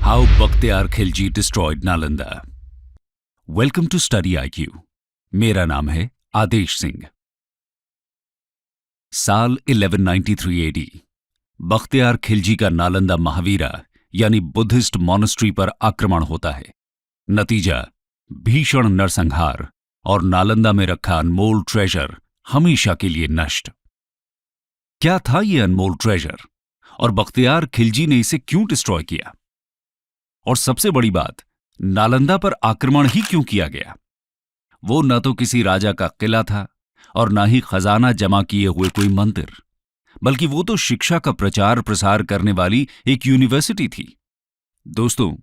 How Bakhtiar Khilji destroyed Nalanda. Welcome to Study IQ. मेरा नाम है आदेश सिंह। साल 1193 एडी बख्तियार खिलजी का नालंदा महावीरा यानी बुद्धिस्ट मॉनेस्ट्री पर आक्रमण होता है। नतीजा भीषण नरसंहार और नालंदा में रखा अनमोल ट्रेजर हमेशा के लिए नष्ट। क्या था यह अनमोल ट्रेजर और बख्तियार खिलजी ने इसे क्यों डिस्ट्रॉय किया? और सबसे बड़ी बात, नालंदा पर आक्रमण ही क्यों किया गया? वो न तो किसी राजा का किला था और न ही खजाना जमा किए हुए कोई मंदिर, बल्कि वो तो शिक्षा का प्रचार प्रसार करने वाली एक यूनिवर्सिटी थी। दोस्तों,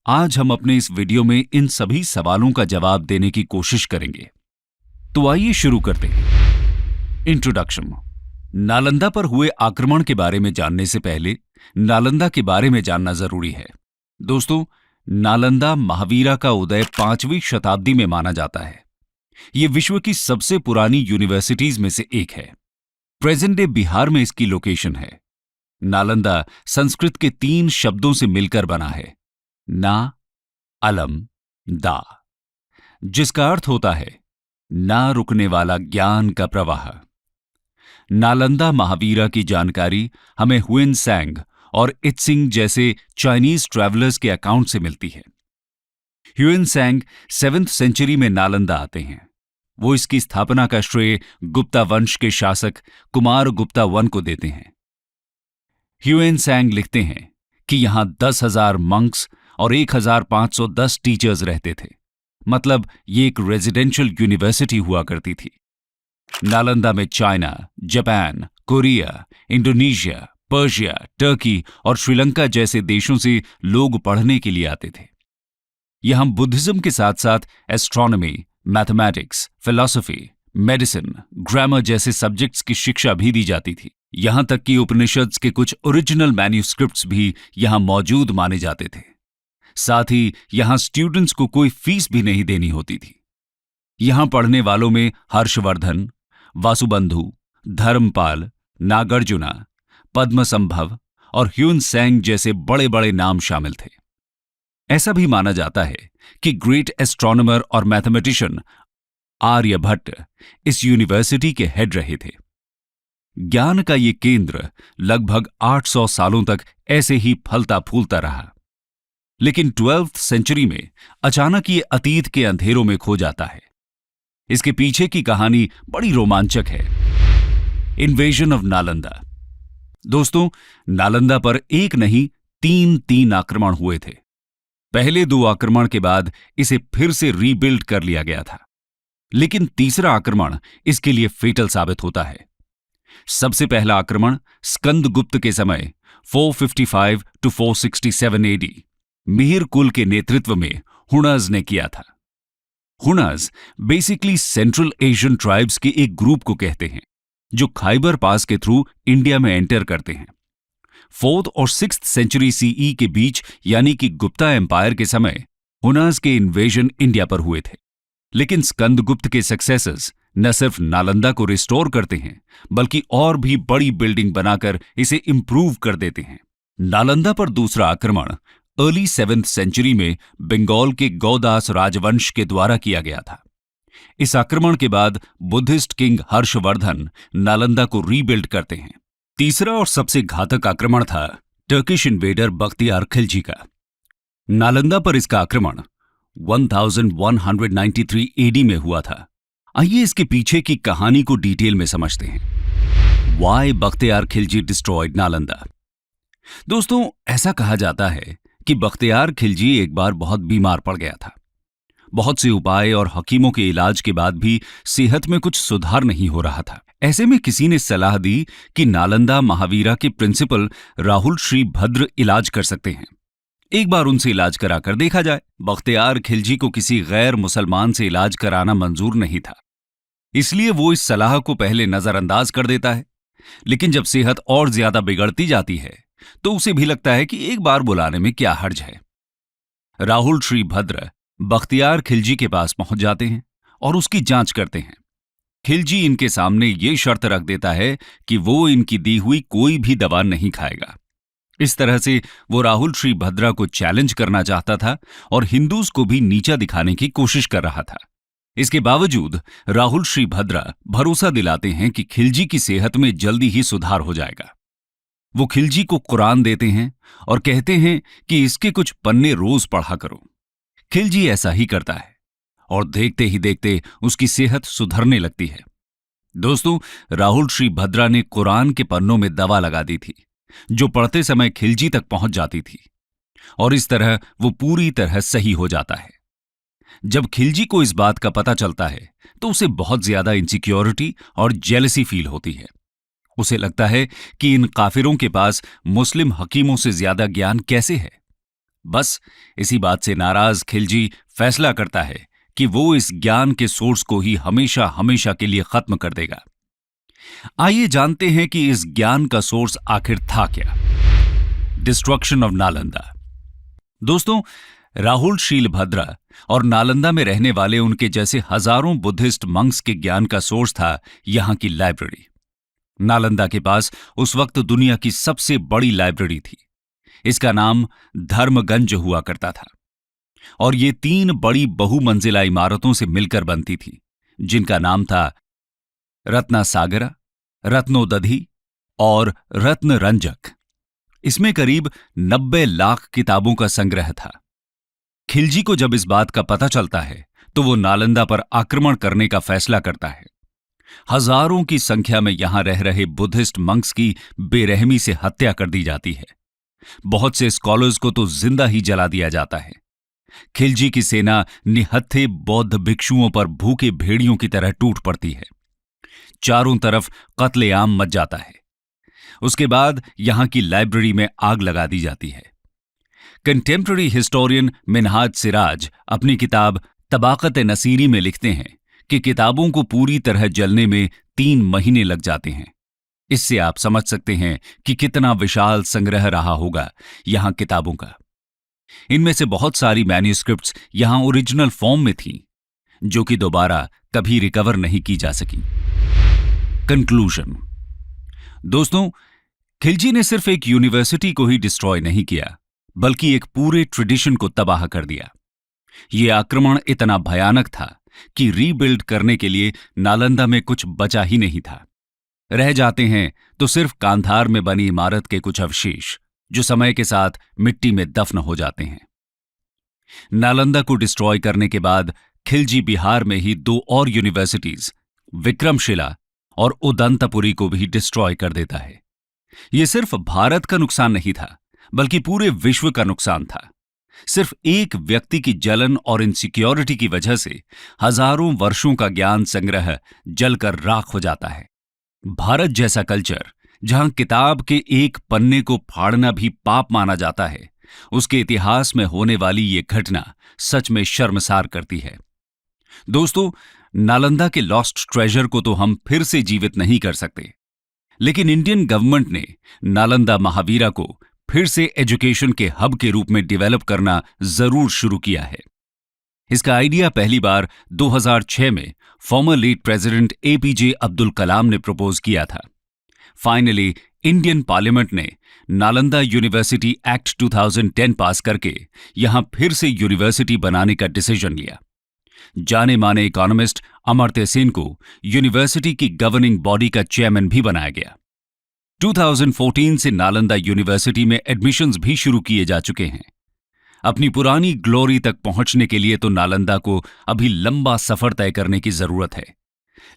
आज हम अपने इस वीडियो में इन सभी सवालों का जवाब देने की कोशिश करेंगे। तो आइए शुरू करते हैं। इंट्रोडक्शन। नालंदा पर हुए आक्रमण के बारे में जानने से पहले नालंदा के बारे में जानना जरूरी है। दोस्तों, नालंदा महावीरा का उदय 5वीं शताब्दी में माना जाता है। यह विश्व की सबसे पुरानी यूनिवर्सिटीज में से एक है। प्रेजेंट डे बिहार में इसकी लोकेशन है। नालंदा संस्कृत के 3 शब्दों से मिलकर बना है, ना, अलम, दा, जिसका अर्थ होता है ना रुकने वाला ज्ञान का प्रवाह। नालंदा महावीरा की जानकारी हमें हुएन सैंग और इत्सिंग जैसे चाइनीज ट्रैवलर्स के अकाउंट से मिलती है। ह्यूएन सैंग 7th सेंचुरी में नालंदा आते हैं। वो इसकी स्थापना का श्रेय गुप्ता वंश के शासक कुमार गुप्ता वन को देते हैं। ह्यूएन सैंग लिखते हैं कि यहां 10,000 मंक्स और 1,510 टीचर्स रहते थे। मतलब ये एक रेजिडेंशियल यूनिवर्सिटी हुआ करती थी। नालंदा में China, Japan, Korea, Indonesia, Persia, Turkey और श्रीलंका जैसे देशों से लोग पढ़ने के लिए आते थे। यहां बुद्धिज्म के साथ साथ astronomy, mathematics, philosophy, medicine, grammar जैसे सब्जेक्ट्स की शिक्षा भी दी जाती थी। यहां तक कि उपनिषद्स के कुछ ओरिजिनल मैन्युस्क्रिप्ट्स भी यहां मौजूद माने जाते थे। साथ ही यहां स्टूडेंट्स को कोई फीस भी नहीं देनी होती थी। यहां पढ़ने वालों में हर्षवर्धन, वासुबंधु, धर्मपाल, नागार्जुना, पद्मसंभव और ह्यूएन सैंग जैसे बड़े बड़े नाम शामिल थे। ऐसा भी माना जाता है कि ग्रेट एस्ट्रोनॉमर और मैथमेटिशियन आर्यभट्ट इस यूनिवर्सिटी के हेड रहे थे। ज्ञान का ये केंद्र लगभग 800 सालों तक ऐसे ही फलता फूलता रहा। लेकिन 12th सेंचुरी में अचानक ये अतीत के अंधेरों में खो जाता है। इसके पीछे की कहानी बड़ी रोमांचक है। Invasion of Nalanda. दोस्तों, नालंदा पर एक नहीं 3 आक्रमण हुए थे। पहले 2 आक्रमण के बाद इसे फिर से रीबिल्ड कर लिया गया था, लेकिन तीसरा आक्रमण इसके लिए फेटल साबित होता है। सबसे पहला आक्रमण स्कंदगुप्त के समय 455 to 467 एडी मिहिर कुल के नेतृत्व में हुनर्स ने किया था। हुनर्स बेसिकली सेंट्रल एशियन ट्राइब्स के एक ग्रुप को कहते हैं जो खाइबर पास के थ्रू इंडिया में एंटर करते हैं। 4th और 6th सेंचुरी सीई के बीच यानी कि गुप्ता एम्पायर के समय हुनर्स के इन्वेजन इंडिया पर हुए थे। लेकिन स्कंदगुप्त के सक्सेसर्स न सिर्फ नालंदा को रिस्टोर करते हैं, बल्कि और भी बड़ी बिल्डिंग बनाकर इसे इंप्रूव कर देते हैं। नालंदा पर दूसरा आक्रमण अर्ली 7th सेंचुरी में बंगाल के गौदास राजवंश के द्वारा किया गया था। इस आक्रमण के बाद बुद्धिस्ट किंग हर्षवर्धन नालंदा को रीबिल्ड करते हैं। तीसरा और सबसे घातक आक्रमण था टर्किश इन्वेडर बख्तियार खिलजी का। नालंदा पर इसका आक्रमण 1193 एडी में हुआ था। आइए इसके पीछे की कहानी को डिटेल में समझते हैं। Why Bakhtiyar Khilji destroyed Nalanda. दोस्तों, ऐसा कहा जाता है कि बख्तियार खिलजी एक बार बहुत बीमार पड़ गया था। बहुत से उपाय और हकीमों के इलाज के बाद भी सेहत में कुछ सुधार नहीं हो रहा था। ऐसे में किसी ने सलाह दी कि नालंदा महावीरा के प्रिंसिपल राहुल श्री भद्र इलाज कर सकते हैं। एक बार उनसे इलाज कराकर देखा जाए। बख्तियार खिलजी को किसी गैर मुसलमान से इलाज कराना मंजूर नहीं था, इसलिए वो इस सलाह को पहले नजरअंदाज कर देता है। लेकिन जब सेहत और ज्यादा बिगड़ती जाती है तो उसे भी लगता है कि एक बार बुलाने में क्या हर्ज है। राहुल श्री भद्र बख्तियार खिलजी के पास पहुंच जाते हैं और उसकी जांच करते हैं। खिलजी इनके सामने ये शर्त रख देता है कि वो इनकी दी हुई कोई भी दवा नहीं खाएगा। इस तरह से वो राहुल श्री भद्रा को चैलेंज करना चाहता था और हिंदूज को भी नीचा दिखाने की कोशिश कर रहा था। इसके बावजूद राहुल श्री भद्रा भरोसा दिलाते हैं कि खिलजी की सेहत में जल्दी ही सुधार हो जाएगा। वो खिलजी को कुरान देते हैं और कहते हैं कि इसके कुछ पन्ने रोज पढ़ा करो। खिलजी ऐसा ही करता है और देखते ही देखते उसकी सेहत सुधरने लगती है। दोस्तों, राहुल श्री भद्रा ने कुरान के पन्नों में दवा लगा दी थी, जो पढ़ते समय खिलजी तक पहुंच जाती थी और इस तरह वो पूरी तरह सही हो जाता है। जब खिलजी को इस बात का पता चलता है तो उसे बहुत ज्यादा इनसिक्योरिटी और जेलसी फील होती है। उसे लगता है कि इन काफिरों के पास मुस्लिम हकीमों से ज्यादा ज्ञान कैसे है। बस इसी बात से नाराज खिलजी फैसला करता है कि वो इस ज्ञान के सोर्स को ही हमेशा हमेशा के लिए खत्म कर देगा। आइए जानते हैं कि इस ज्ञान का सोर्स आखिर था क्या। Destruction of Nalanda. दोस्तों, राहुल शील भद्रा और नालंदा में रहने वाले उनके जैसे हजारों बुद्धिस्ट मंक्स के ज्ञान का सोर्स था यहां की लाइब्रेरी। नालंदा के पास उस वक्त दुनिया की सबसे बड़ी लाइब्रेरी थी। इसका नाम धर्मगंज हुआ करता था और ये 3 बड़ी बहुमंजिला इमारतों से मिलकर बनती थी, जिनका नाम था रत्नासागरा, रत्नोदधि और रत्नरंजक। इसमें करीब 90 लाख किताबों का संग्रह था। खिलजी को जब इस बात का पता चलता है तो वो नालंदा पर आक्रमण करने का फैसला करता है। हजारों की संख्या में यहां रह रहे बुद्धिस्ट मंक्स की बेरहमी से हत्या कर दी जाती है। बहुत से स्कॉलर्स को तो जिंदा ही जला दिया जाता है। खिलजी की सेना निहत्थे बौद्ध भिक्षुओं पर भूखे भेड़ियों की तरह टूट पड़ती है। चारों तरफ कत्लेआम मच जाता है। उसके बाद यहां की लाइब्रेरी में आग लगा दी जाती है। कंटेम्पररी हिस्टोरियन मिनहाज सिराज अपनी किताब तबाकत नसीरी में लिखते हैं कि किताबों को पूरी तरह जलने में 3 महीने लग जाते हैं। इससे आप समझ सकते हैं कि कितना विशाल संग्रह रहा होगा यहां किताबों का। इनमें से बहुत सारी मैन्युस्क्रिप्ट्स यहां ओरिजिनल फॉर्म में थीं, जो कि दोबारा कभी रिकवर नहीं की जा सकी। कंक्लूजन। दोस्तों, खिलजी ने सिर्फ एक यूनिवर्सिटी को ही डिस्ट्रॉय नहीं किया, बल्कि एक पूरे ट्रेडिशन को तबाह कर दिया। यह आक्रमण इतना भयानक था कि रीबिल्ड करने के लिए नालंदा में कुछ बचा ही नहीं था। रह जाते हैं तो सिर्फ कांधार में बनी इमारत के कुछ अवशेष, जो समय के साथ मिट्टी में दफन हो जाते हैं। नालंदा को डिस्ट्रॉय करने के बाद खिलजी बिहार में ही 2 और यूनिवर्सिटीज, विक्रमशिला और उदंतपुरी को भी डिस्ट्रॉय कर देता है। यह सिर्फ भारत का नुकसान नहीं था, बल्कि पूरे विश्व का नुकसान था। सिर्फ एक व्यक्ति की जलन और इनसिक्योरिटी की वजह से हजारों वर्षों का ज्ञान संग्रह जलकर राख हो जाता है। भारत जैसा कल्चर, जहां किताब के एक पन्ने को फाड़ना भी पाप माना जाता है, उसके इतिहास में होने वाली ये घटना सच में शर्मसार करती है। दोस्तों, नालंदा के लॉस्ट ट्रेजर को तो हम फिर से जीवित नहीं कर सकते, लेकिन इंडियन गवर्नमेंट ने नालंदा महावीरा को फिर से एजुकेशन के हब के रूप में डेवलप करना जरूर शुरू किया है। इसका आइडिया पहली बार 2006 में former late president APJ Abdul Kalam ने प्रपोज किया था। फाइनली इंडियन पार्लियामेंट ने नालंदा यूनिवर्सिटी एक्ट 2010 पास करके यहां फिर से यूनिवर्सिटी बनाने का डिसीजन लिया। जाने माने इकोनॉमिस्ट अमर्त्य सेन को यूनिवर्सिटी की गवर्निंग बॉडी का चेयरमैन भी बनाया गया। 2014 से नालंदा यूनिवर्सिटी में एडमिशन्स भी शुरू किए जा चुके हैं। अपनी पुरानी ग्लोरी तक पहुंचने के लिए तो नालंदा को अभी लंबा सफर तय करने की जरूरत है,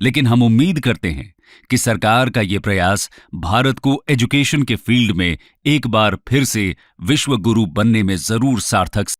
लेकिन हम उम्मीद करते हैं कि सरकार का यह प्रयास भारत को एजुकेशन के फील्ड में एक बार फिर से विश्व गुरु बनने में जरूर सार्थक